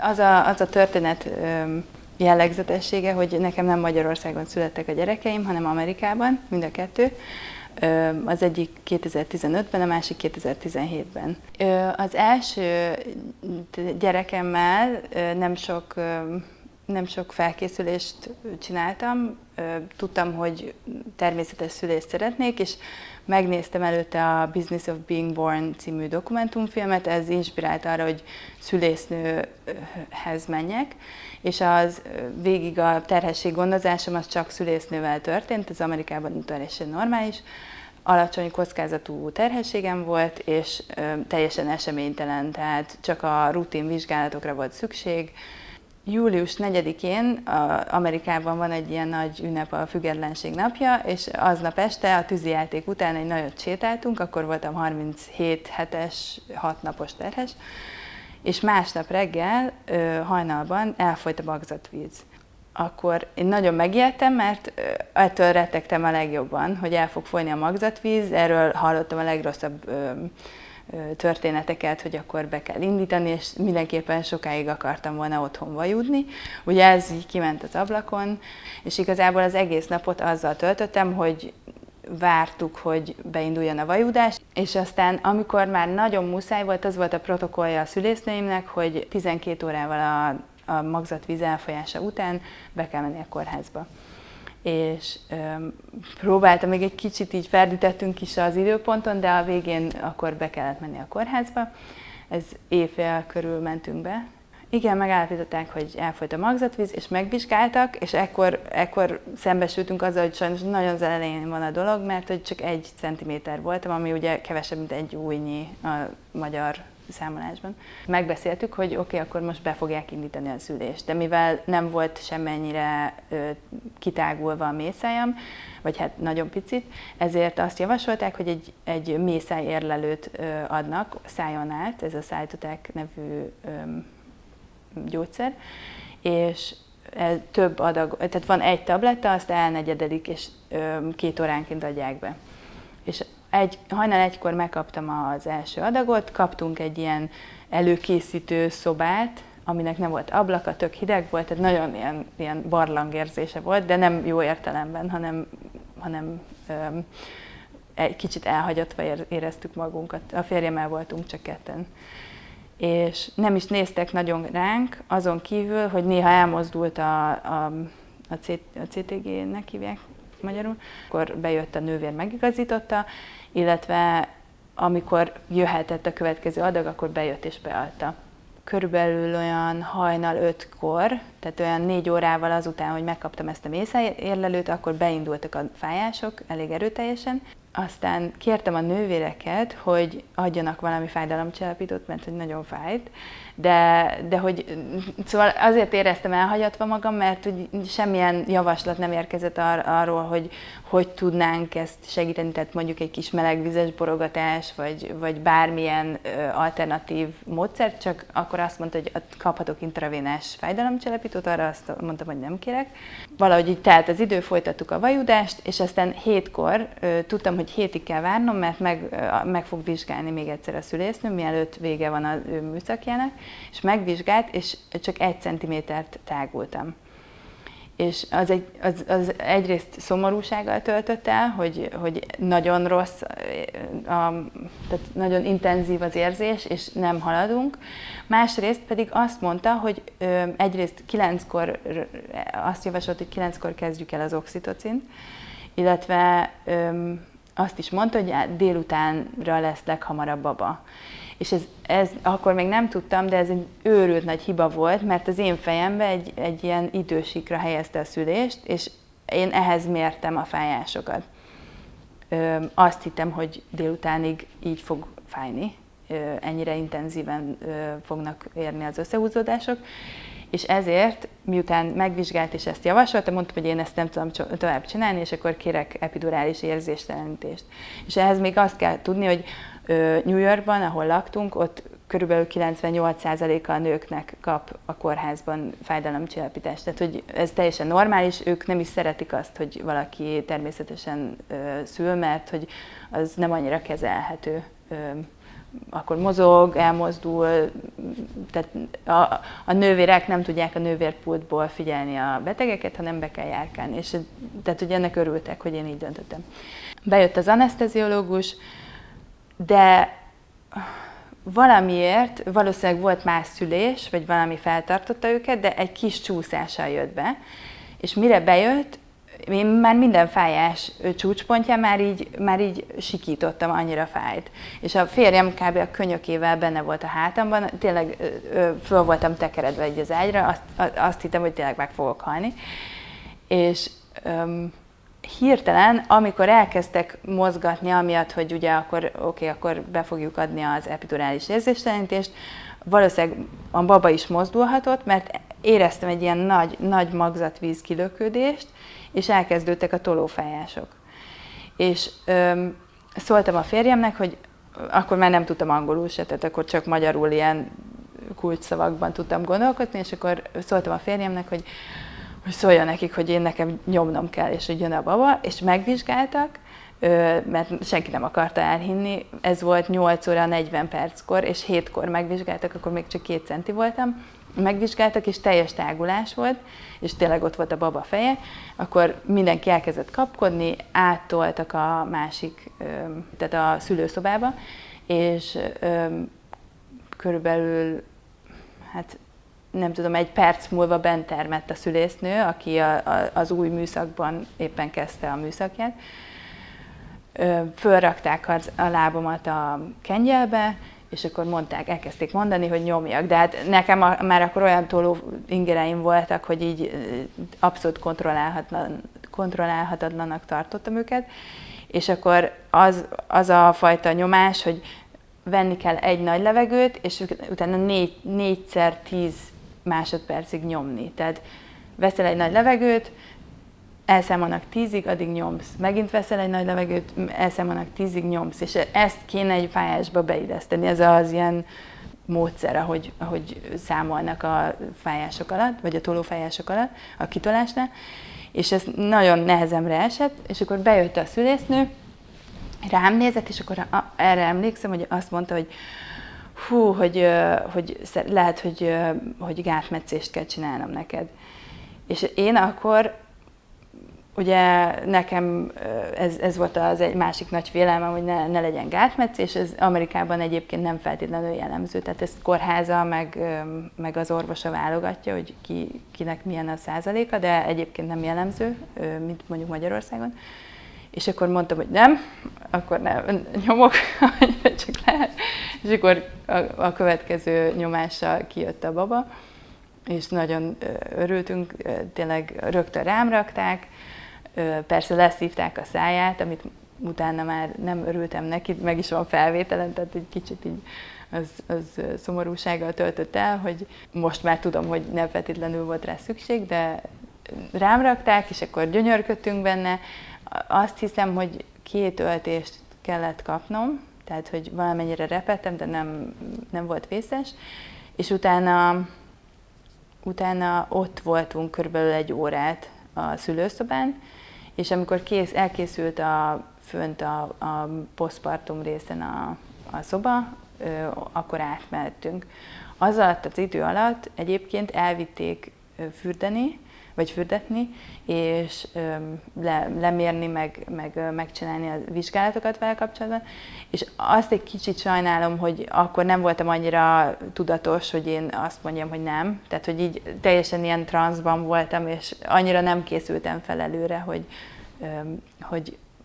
Az a történet jellegzetessége, hogy nekem nem Magyarországon születtek a gyerekeim, hanem Amerikában, mind a kettő. Az egyik 2015-ben, a másik 2017-ben. Az első gyerekemmel nem sok felkészülést csináltam. Tudtam, hogy természetes szülést szeretnék, és megnéztem előtte a Business of Being Born című dokumentumfilmet, ez inspirált arra, hogy szülésznőhez menjek, és végig a terhesség gondozásom az csak szülésznővel történt, ez Amerikában teljesen normális. Alacsony kockázatú terhességem volt, és teljesen eseménytelen, tehát csak a rutin vizsgálatokra volt szükség. Július 4-én Amerikában van egy ilyen nagy ünnep, a Függetlenség napja, és aznap este a tűzijáték után egy nagyot sétáltunk, akkor voltam 37 hetes, 6 napos terhes, és másnap reggel, hajnalban elfolyt a magzatvíz. Akkor én nagyon megijedtem, mert ettől rettegtem a legjobban, hogy el fog folyni a magzatvíz, erről hallottam a legrosszabb történeteket, hogy akkor be kell indítani, és mindenképpen sokáig akartam volna otthon vajudni. Ugye ez így kiment az ablakon, és igazából az egész napot azzal töltöttem, hogy vártuk, hogy beinduljon a vajudás, és aztán amikor már nagyon muszáj volt, az volt a protokollja a szülésznőimnek, hogy 12 órával a magzatvíz elfolyása után be kell menni a kórházba. És próbáltam, még egy kicsit így ferdítettünk is az időponton, de a végén akkor be kellett menni a kórházba. Ez éjfél körül mentünk be. Igen, megállapították, hogy elfolyt a magzatvíz, és megvizsgáltak, és ekkor szembesültünk azzal, hogy sajnos nagyon az elején van a dolog, mert hogy csak 1 centiméter voltam, ami ugye kevesebb, mint 1 ujjnyi a magyar számolásban. Megbeszéltük, hogy oké, akkor most be fogják indítani a szülést, de mivel nem volt semmennyire kitágulva a méhszájam, vagy hát nagyon picit, ezért azt javasolták, hogy egy méhszájérlelőt adnak szájon át, ez a Cytotec nevű gyógyszer, és több adag, tehát van egy tabletta, azt elnegyedelik, és 2 óránként adják be. És hajnal 1-kor megkaptam az első adagot, kaptunk egy ilyen előkészítő szobát, aminek nem volt ablaka, tök hideg volt, tehát nagyon ilyen barlangérzése volt, de nem jó értelemben, hanem egy kicsit elhagyatva éreztük magunkat. A férjemmel voltunk csak ketten. És nem is néztek nagyon ránk, azon kívül, hogy néha elmozdult a CTG-nek hívják magyarul, akkor bejött a nővér, megigazította, illetve amikor jöhetett a következő adag, akkor bejött és beadta. Körülbelül olyan hajnal 5-kor, tehát olyan 4 órával azután, hogy megkaptam ezt a méhszájérlelőt, akkor beindultak a fájások elég erőteljesen. Aztán kértem a nővéreket, hogy adjanak valami fájdalomcsillapítót, mert hogy nagyon fájt, de hogy szóval azért éreztem elhagyatva magam, mert hogy semmilyen javaslat nem érkezett arról, hogy tudnánk ezt segíteni, tehát mondjuk egy kis melegvizes borogatás, vagy bármilyen alternatív módszer, csak akkor azt mondta, hogy kaphatok intravénás fájdalomcsillapítót, arra azt mondtam, hogy nem kérek. Valahogy így telt az idő, folytattuk a vajudást, és aztán 7-kor tudtam, hogy 7-ig kell várnom, mert meg fog vizsgálni még egyszer a szülésznő, mielőtt vége van az ő műszakjának, és megvizsgált, és csak 1 centimétert tágultam. És az egyrészt szomorúsággal töltött el, hogy nagyon rossz, tehát nagyon intenzív az érzés, és nem haladunk. Másrészt pedig azt mondta, hogy egyrészt 9-kor, azt javasolt, hogy 9-kor kezdjük el az oxitocint, illetve azt is mondta, hogy délutánra lesz leghamarabb baba. És ez akkor még nem tudtam, de ez egy őrült nagy hiba volt, mert az én fejembe egy ilyen idősíkra helyezte a szülést, és én ehhez mértem a fájásokat. Azt hittem, hogy délutánig így fog fájni, ennyire intenzíven fognak érni az összehúzódások, és ezért, miután megvizsgált és ezt javasolta, mondtam, hogy én ezt nem tudom tovább csinálni, és akkor kérek epidurális érzéstelenítést. És ehhez még azt kell tudni, hogy New Yorkban, ahol laktunk, ott körülbelül 98%-a a nőknek kap a kórházban fájdalomcsillapítást. Tehát, hogy ez teljesen normális, ők nem is szeretik azt, hogy valaki természetesen szül, mert hogy az nem annyira kezelhető akkor mozog, elmozdul, tehát a nővérek nem tudják a nővérpultból figyelni a betegeket, hanem be kell járkálni, és tehát ugye ennek örültek, hogy én így döntöttem. Bejött az aneszteziológus, de valamiért, valószínűleg volt más szülés, vagy valami feltartotta őket, de egy kis csúszással jött be, és mire bejött, én már minden fájás csúcspontján már így sikítottam, annyira fájt. És a férjem kb. A könyökével benne volt a hátamban, tényleg föl voltam tekeredve így az ágyra, azt hittem, hogy tényleg meg fogok halni. És hirtelen, amikor elkezdtek mozgatni, amiatt, hogy ugye akkor be fogjuk adni az epidurális érzéstelenítést, valószínűleg a baba is mozdulhatott, mert éreztem egy ilyen nagy magzatvíz kilökődést, és elkezdődtek a tolófájások. És szóltam a férjemnek, hogy akkor már nem tudtam angolul se, tehát akkor csak magyarul ilyen kulcsszavakban tudtam gondolkodni, és akkor szóltam a férjemnek, hogy szóljon nekik, hogy nekem nyomnom kell, és hogy jön a baba, és megvizsgáltak, mert senki nem akarta elhinni. Ez volt 8 óra 40 perckor, és 7-kor megvizsgáltak, akkor még csak 2 centi voltam. Megvizsgáltak, és teljes tágulás volt, és tényleg ott volt a baba feje, akkor mindenki elkezdett kapkodni, áttoltak a másik, tehát a szülőszobába, és körülbelül, hát nem tudom, 1 perc múlva bent termett a szülésznő, aki az új műszakban éppen kezdte a műszakját. Fölrakták a lábamat a kengyelbe, és akkor elkezdték mondani, hogy nyomjak. De hát nekem már akkor olyan toló ingereim voltak, hogy így abszolút kontrollálhatatlanak tartottam őket. És akkor az a fajta nyomás, hogy venni kell egy nagy levegőt, és utána 4x10 másodpercig nyomni. Tehát veszel egy nagy levegőt, elszámolnak 10-ig, addig nyomsz. Megint veszel egy nagy levegőt, elszámolnak 10-ig, nyomsz. És ezt kéne egy fájásba beilleszteni. Ez az ilyen módszer, ahogy számolnak a fájások alatt, vagy a tolófájások alatt, a kitolásnál. És ez nagyon nehezemre esett, és akkor bejött a szülésznő, rám nézett, és akkor erre emlékszem, hogy azt mondta, hogy hogy lehet, hogy gátmetszést kell csinálnom neked. És én akkor, ugye nekem ez volt az egy másik nagy félelmem, hogy ne legyen gátmetszés, ez Amerikában egyébként nem feltétlenül jellemző, tehát ezt kórháza meg az orvosa válogatja, hogy kinek milyen a százaléka, de egyébként nem jellemző, mint mondjuk Magyarországon. És akkor mondtam, hogy nem, akkor nem nyomok, amennyire csak lehet. És akkor a következő nyomással kijött a baba, és nagyon örültünk, tényleg rögtön rám rakták, persze leszívták a száját, amit utána már nem örültem neki, meg is van felvételen, tehát egy kicsit így az szomorúsággal töltött el, hogy most már tudom, hogy nem feltétlenül volt rá szükség, de rám rakták, és akkor gyönyörködtünk benne. Azt hiszem, hogy 2 öltést kellett kapnom, tehát hogy valamennyire repedtem, de nem volt vészes, és utána ott voltunk körülbelül 1 órát a szülőszobán, és amikor elkészült fönt a posztpartum részen a szoba, akkor átmehettünk. Az alatt az idő alatt egyébként elvitték fürdeni, vagy fürdetni, és lemérni, meg megcsinálni a vizsgálatokat vele kapcsolatban. És azt egy kicsit sajnálom, hogy akkor nem voltam annyira tudatos, hogy én azt mondjam, hogy nem. Tehát, hogy így teljesen ilyen transzban voltam, és annyira nem készültem fel előre,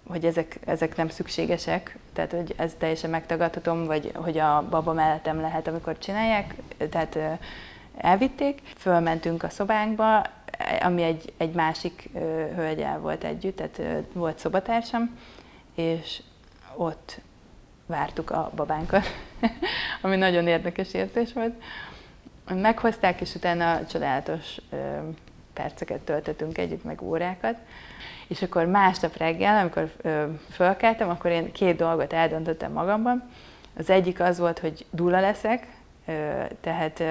hogy ezek nem szükségesek. Tehát, hogy ez teljesen megtagadhatom, vagy hogy a baba mellettem lehet, amikor csinálják. Tehát elvitték, fölmentünk a szobánkba, ami egy másik hölgyel volt együtt, tehát volt szobatársam, és ott vártuk a babánkat, ami nagyon érdekes érzés volt. Meghozták, és utána csodálatos perceket töltöttünk együtt, meg órákat. És akkor másnap reggel, amikor fölkeltem, akkor én 2 dolgot eldöntöttem magamban. Az egyik az volt, hogy dula leszek, tehát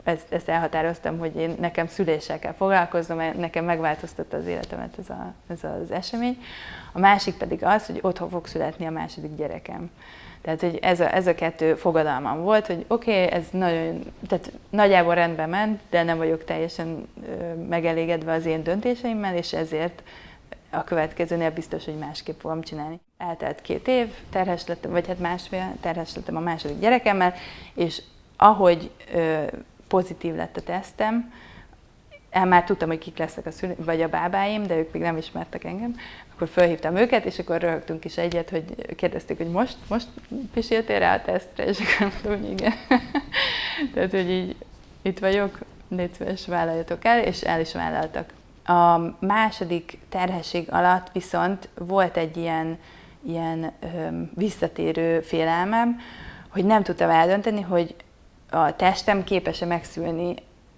ezt elhatároztam, hogy nekem szüléssel kell foglalkoznom, mert nekem megváltoztatta az életemet ez az esemény. A másik pedig az, hogy otthon fog születni a második gyerekem. Tehát, hogy ez a kettő fogadalmam volt, hogy oké, ez tehát nagyjából rendben ment, de nem vagyok teljesen megelégedve az én döntéseimmel, és ezért a következőnél biztos, hogy másképp fogom csinálni. Eltelt 2 év, terhes lettem, vagy hát másfél, terhes lettem a második gyerekemmel, és ahogy pozitív lett a tesztem, már tudtam, hogy kik lesznek vagy a bábáim, de ők még nem ismertek engem, akkor felhívtam őket, és akkor röhögtünk is egyet, hogy kérdezték, hogy most pisiltél rá a tesztre, és akkor mondtam, hogy igen. Tehát, hogy így itt vagyok, légy szíves, vállaljatok el, és el is vállaltak. A második terhesség alatt viszont volt egy ilyen visszatérő félelmem, hogy nem tudtam eldönteni, hogy a testem képes-e megszülni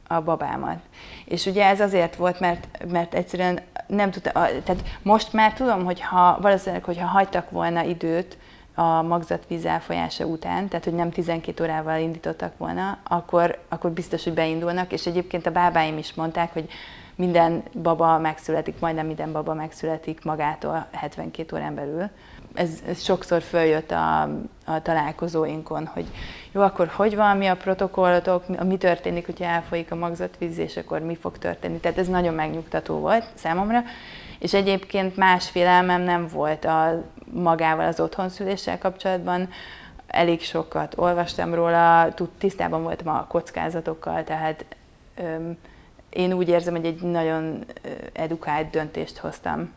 a babámat. És ugye ez azért volt, mert egyszerűen nem tudtam, tehát most már tudom, hogy valószínűleg, hogyha hagytak volna időt a magzatvíz elfolyása után, tehát hogy nem 12 órával indítottak volna, akkor biztos, hogy beindulnak, és egyébként a bábáim is mondták, hogy minden baba megszületik, majdnem minden baba megszületik magától 72 órán belül. Ez sokszor följött a találkozóinkon, hogy jó, akkor hogy van, mi a protokollatok, mi történik, hogyha elfolyik a magzatvíz, és akkor mi fog történni. Tehát ez nagyon megnyugtató volt számomra, és egyébként más félelmem nem volt magával az otthonszüléssel kapcsolatban. Elég sokat olvastam róla, tisztában voltam a kockázatokkal, tehát én úgy érzem, hogy egy nagyon edukált döntést hoztam.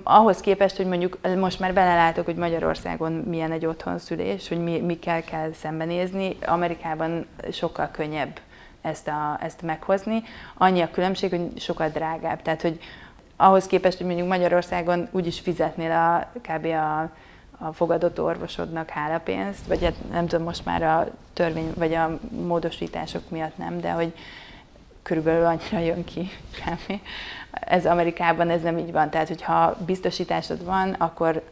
Ahhoz képest, hogy mondjuk most már belelátok, hogy Magyarországon milyen egy otthonszülés, hogy mikkel kell szembenézni, Amerikában sokkal könnyebb ezt meghozni. Annyi a különbség, hogy sokkal drágább. Tehát, hogy ahhoz képest, hogy mondjuk Magyarországon úgyis fizetnél kb. A fogadott orvosodnak hálapénzt, vagy hát nem tudom, most már a törvény, vagy a módosítások miatt nem, de hogy körülbelül annyira jön ki semmi. Ez Amerikában ez nem így van, tehát hogyha biztosításod van, akkor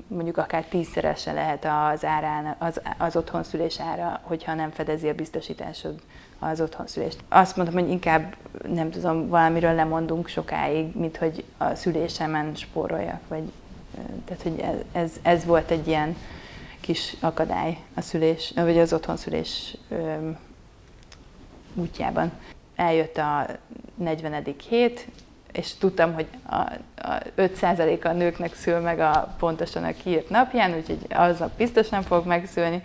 mondjuk akár 10-szerese lehet az árán, az otthonszülés ára, hogyha nem fedezi a biztosításod az otthonszülést. Azt mondom, hogy inkább nem tudom, valamiről lemondunk sokáig, mint hogy a szülésemen spóroljak, tehát hogy ez volt egy ilyen kis akadály a szülés, vagy az otthonszülés útjában. Eljött a 40. hét, és tudtam, hogy a 5%-a a nőknek szül meg pontosan a kiírt napján, úgyhogy aznap biztos nem fog megszülni.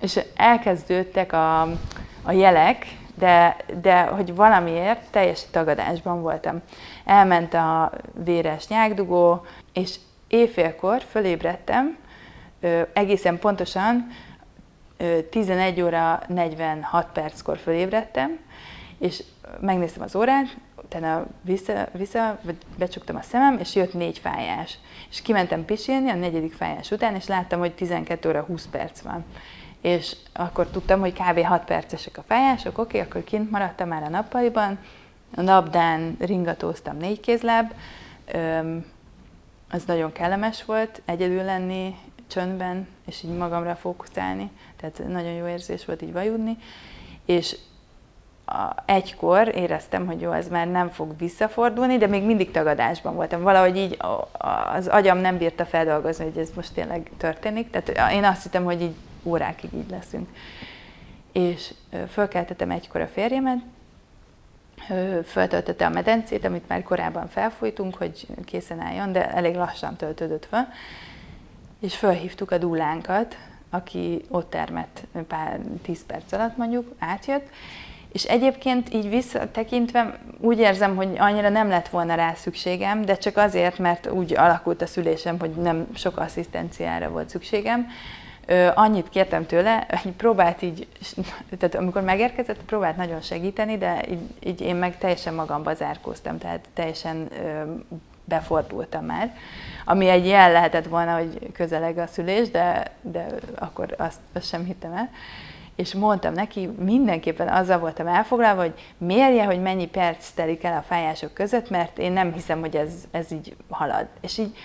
És elkezdődtek a jelek, de hogy valamiért teljes tagadásban voltam. Elment a véres nyákdugó, és éjfélkor fölébredtem, egészen pontosan 11 óra 46 perckor fölébredtem, és megnéztem az órát, utána vagy becsuktam a szemem, és jött 4 fájás. És kimentem pisilni a 4. fájás után, és láttam, hogy 12 óra 20 perc van. És akkor tudtam, hogy kb. 6 percesek a fájások, oké, akkor kint maradtam már a nappaliban, a labdán ringatóztam 4 kézláb, az nagyon kellemes volt, egyedül lenni, csöndben, és így magamra fókuszálni, tehát nagyon jó érzés volt így vajudni, és egykor éreztem, hogy jó, ez már nem fog visszafordulni, de még mindig tagadásban voltam. Valahogy így az agyam nem bírta feldolgozni, hogy ez most tényleg történik, tehát én azt hittem, hogy így órákig így leszünk. És fölkeltettem egykor a férjemet, föltöltötte a medencét, amit már korábban felfújtunk, hogy készen álljon, de elég lassan töltődött fel, és fölhívtuk a dúlánkat, aki ott termett 10 perc alatt mondjuk, átjött, és egyébként így visszatekintve úgy érzem, hogy annyira nem lett volna rá szükségem, de csak azért, mert úgy alakult a szülésem, hogy nem sok asszisztenciára volt szükségem. Annyit kértem tőle, hogy próbált így, tehát amikor megérkezett, próbált nagyon segíteni, de így én meg teljesen magamba zárkóztam, tehát teljesen befordultam már, ami egy jel lehetett volna, hogy közeleg a szülés, de akkor azt sem hittem el. És mondtam neki, mindenképpen azzal voltam elfoglalva, hogy mérje, hogy mennyi perc telik el a fájások között, mert én nem hiszem, hogy ez így halad. És így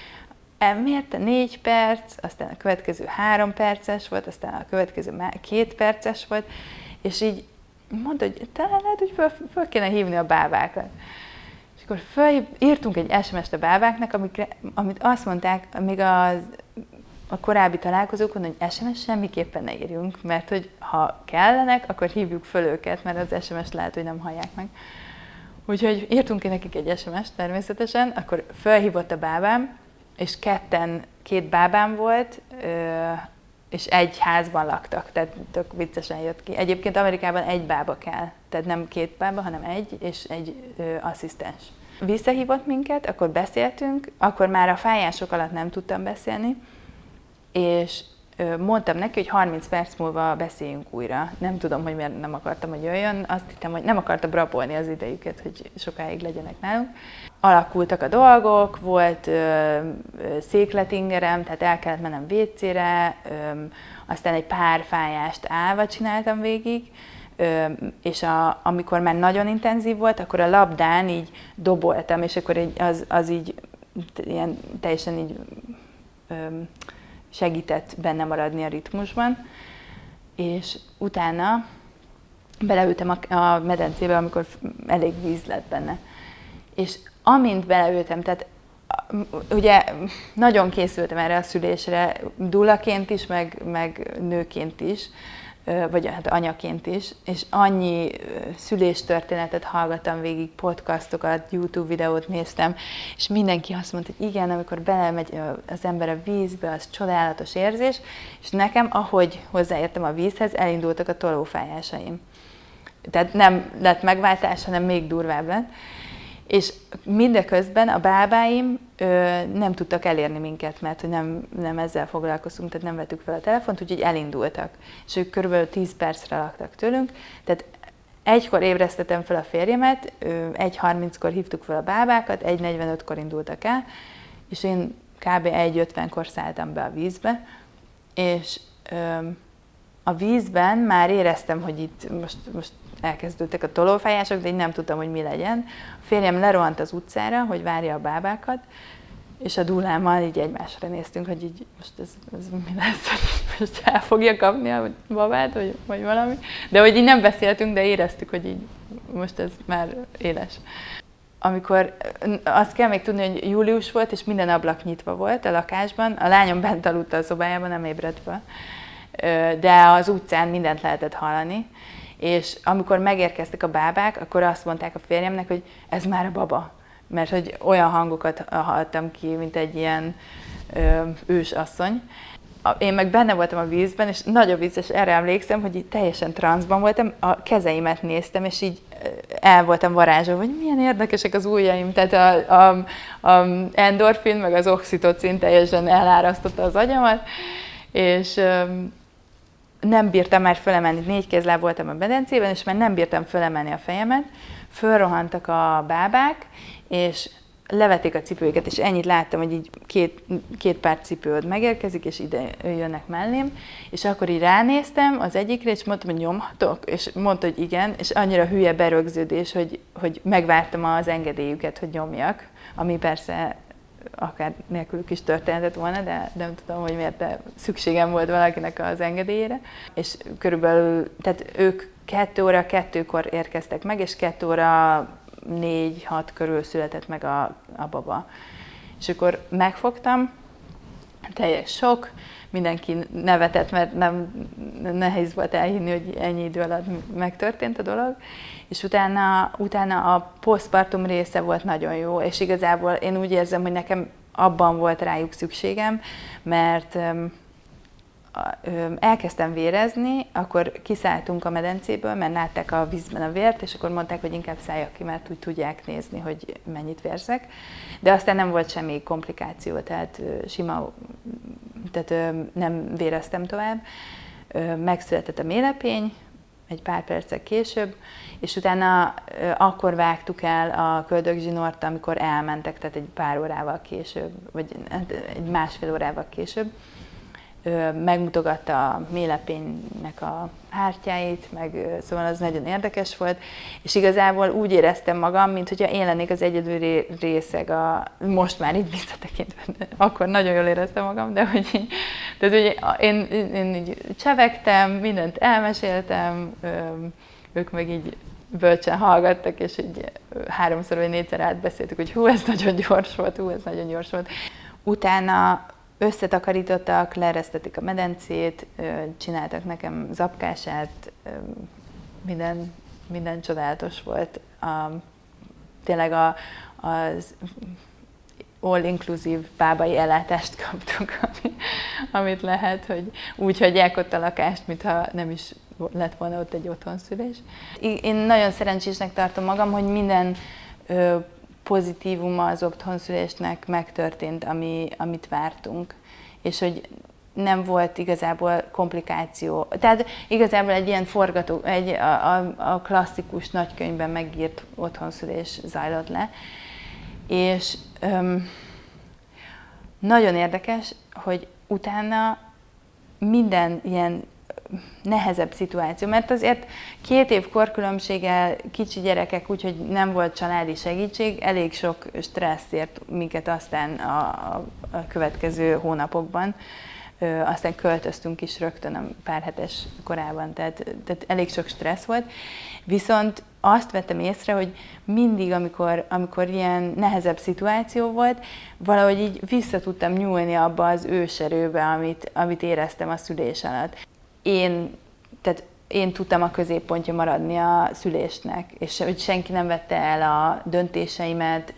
elmérte 4 perc, aztán a következő 3 perces volt, aztán a következő 2 perces volt, és így mondta, hogy talán lehet, hogy föl kéne hívni a bábákat. És akkor írtunk egy SMS-t a bábáknak, amit azt mondták, még a korábbi találkozókon, hogy SMS semmiképpen ne írjunk, mert hogy ha kellenek, akkor hívjuk föl őket, mert az SMS-t lehet, hogy nem hallják meg. Úgyhogy írtunk ki nekik egy SMS-t természetesen, akkor felhívott a bábám, és két bábám volt, és egy házban laktak, tehát tök viccesen jött ki. Egyébként Amerikában egy bába kell, tehát nem két bába, hanem egy, és egy asszisztens. Visszahívott minket, akkor beszéltünk, akkor már a fájások alatt nem tudtam beszélni, és mondtam neki, hogy 30 perc múlva beszéljünk újra. Nem tudom, hogy miért nem akartam, hogy jöjjön. Azt hittem, hogy nem akartam rabolni az idejüket, hogy sokáig legyenek nálunk. Alakultak a dolgok, volt székletingerem, tehát el kellett mennem WC-re, aztán egy pár fájást állva csináltam végig, és amikor már nagyon intenzív volt, akkor a labdán így doboltam, és akkor az így ilyen, teljesen így segített benne maradni a ritmusban, és utána beleültem a medencébe, amikor elég víz lett benne. És amint beleültem, tehát ugye nagyon készültem erre a szülésre, dulaként is, meg nőként is, vagy hát anyaként is, és annyi szüléstörténetet hallgattam végig, podcastokat, YouTube videót néztem, és mindenki azt mondta, hogy igen, amikor belemegy az ember a vízbe, az csodálatos érzés, és nekem, ahogy hozzáértem a vízhez, elindultak a tolófájásaim. Tehát nem lett megváltás, hanem még durvább lett. És mindeközben a bábáim nem tudtak elérni minket, mert hogy nem ezzel foglalkoztunk, tehát nem vettük fel a telefont, úgyhogy elindultak. És ők körülbelül 10 percre laktak tőlünk, tehát 1-kor ébresztettem fel a férjemet, 1:30-kor hívtuk fel a bábákat, 1:45-kor indultak el, és én kb. 1:50-kor szálltam be a vízbe, és a vízben már éreztem, hogy itt most elkezdődtek a tolófájások, de én nem tudtam, hogy mi legyen. A férjem lerohant az utcára, hogy várja a bábákat, és a dúlámmal így egymásra néztünk, hogy így most ez mi lesz, most el fogja kapni a babát, vagy valami. De hogy így nem beszéltünk, de éreztük, hogy így most ez már éles. Amikor azt kell még tudni, hogy július volt, és minden ablak nyitva volt a lakásban, a lányom bent aludta a szobájában, nem ébredt fel, de az utcán mindent lehetett hallani. És amikor megérkeztek a bábák, akkor azt mondták a férjemnek, hogy ez már a baba. Mert hogy olyan hangokat hallottam ki, mint egy ilyen ősasszony. Én meg benne voltam a vízben, és nagyon vicces, erre emlékszem, hogy így teljesen transzban voltam, a kezeimet néztem, és így el voltam varázsolva, hogy milyen érdekesek az ujjaim. Tehát a endorfin, meg az oxitocin teljesen elárasztotta az agyamat, és nem bírtam már fölemelni, 4 kézláb voltam a medencében, és már nem bírtam fölemelni a fejemet. Fölrohantak a bábák, és levették a cipőiket, és ennyit láttam, hogy így két pár cipőd megérkezik, és ide jönnek mellém, és akkor így ránéztem az egyikre, és mondtam, hogy nyomhatok, és mondta, hogy igen, és annyira hülye berögződés, hogy megvártam az engedélyüket, hogy nyomjak, ami persze akár nélkülük is történhetett volna, de nem tudom, hogy miért, de szükségem volt valakinek az engedélyére. És körülbelül, tehát ők 2:02-kor érkeztek meg, és 2:04-06 körül született meg a baba. És akkor megfogtam, teljes sok, mindenki nevetett, mert nehéz volt elhinni, hogy ennyi idő alatt megtörtént a dolog. És utána a posztpartum része volt nagyon jó, és igazából én úgy érzem, hogy nekem abban volt rájuk szükségem, mert elkezdtem vérezni, akkor kiszálltunk a medencéből, mert látták a vízben a vért, és akkor mondták, hogy inkább szálljak ki, mert úgy tudják nézni, hogy mennyit vérzek. De aztán nem volt semmi komplikáció, tehát nem véreztem tovább. Megszületett a mélepény, egy pár perccel később, és utána akkor vágtuk el a köldögzsinort, amikor elmentek, tehát egy pár órával később, vagy egy 1,5 órával később. Megmutogatta a mélepénynek a hártyáit, meg szóval az nagyon érdekes volt, és igazából úgy éreztem magam, mint hogyha én lennék az egyedüli részeg, most már így visszatekintve, akkor nagyon jól éreztem magam, de hogy én így csevegtem, mindent elmeséltem, ők meg így bölcsen hallgattak, és így 3-szor vagy 4-szer átbeszéltük, hogy hú, ez nagyon gyors volt, hú, ez nagyon gyors volt. Utána összetakarítottak, leeresztették a medencét, csináltak nekem zapkását, minden csodálatos volt. Tényleg az all-inclusive bábai ellátást kaptuk, amit lehet, hogy úgy hagyják ott a lakást, mintha nem is lett volna ott egy otthonszülés. Én nagyon szerencsésnek tartom magam, hogy minden pozitívuma az otthonszülésnek megtörtént, amit vártunk, és hogy nem volt igazából komplikáció. Tehát igazából egy ilyen a klasszikus nagykönyvben megírt otthonszülés zajlott le, és nagyon érdekes, hogy utána minden ilyen nehezebb szituáció, mert azért 2 év korkülönbséggel kicsi gyerekek, úgyhogy nem volt családi segítség, elég sok stressz ért minket aztán a következő hónapokban. Aztán költöztünk is rögtön a pár hetes korában, tehát elég sok stressz volt. Viszont azt vettem észre, hogy mindig, amikor ilyen nehezebb szituáció volt, valahogy így vissza tudtam nyúlni abba az őserőbe, amit éreztem a szülés alatt. Én tudtam a középpontja maradni a szülésnek, és hogy senki nem vette el a döntéseimet,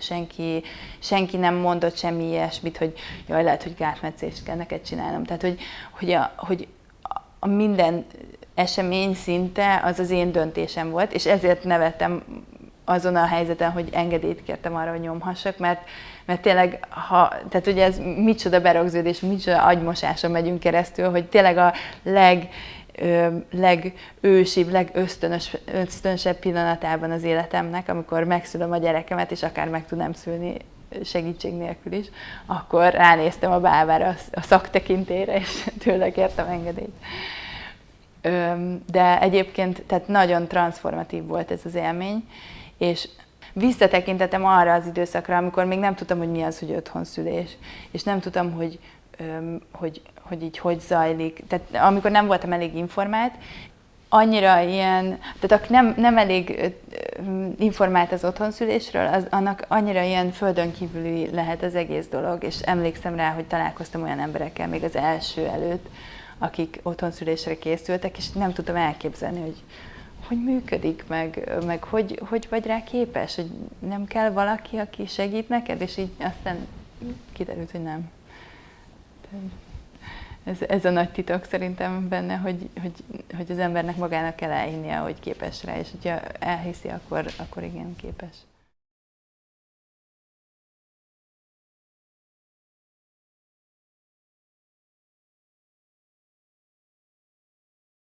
senki nem mondott semmi ilyesmit, hogy jaj, lehet, hogy gátmetszést kell neked csinálnom. Tehát, hogy a minden esemény szinte az én döntésem volt, és ezért nevettem azon a helyzeten, hogy engedélyt kértem arra, hogy nyomhassak, mert tényleg, tehát ugye ez micsoda berögződés, micsoda agymosáson megyünk keresztül, hogy tényleg a legősibb, legösztönösebb pillanatában az életemnek, amikor megszülöm a gyerekemet, és akár meg tudnám szülni segítség nélkül is, akkor ránéztem a bálvára, a szaktekintélyre, és tőle kértem engedélyt. De egyébként tehát nagyon transformatív volt ez az élmény, és visszatekintettem arra az időszakra, amikor még nem tudtam, hogy mi az, hogy otthonszülés, és nem tudtam, hogy zajlik. Tehát amikor nem voltam elég informált, annyira ilyen, tehát nem elég informált az otthonszülésről, annak annyira ilyen földön kívüli lehet az egész dolog, és emlékszem rá, hogy találkoztam olyan emberekkel még az első előtt, akik otthonszülésre készültek, és nem tudtam elképzelni, hogy működik, meg hogy vagy rá képes, hogy nem kell valaki, aki segít neked, és így aztán kiderült, hogy nem. Ez a nagy titok szerintem benne, hogy az embernek magának kell elhinnie, hogy képes rá, és hogyha elhiszi, akkor igen, képes.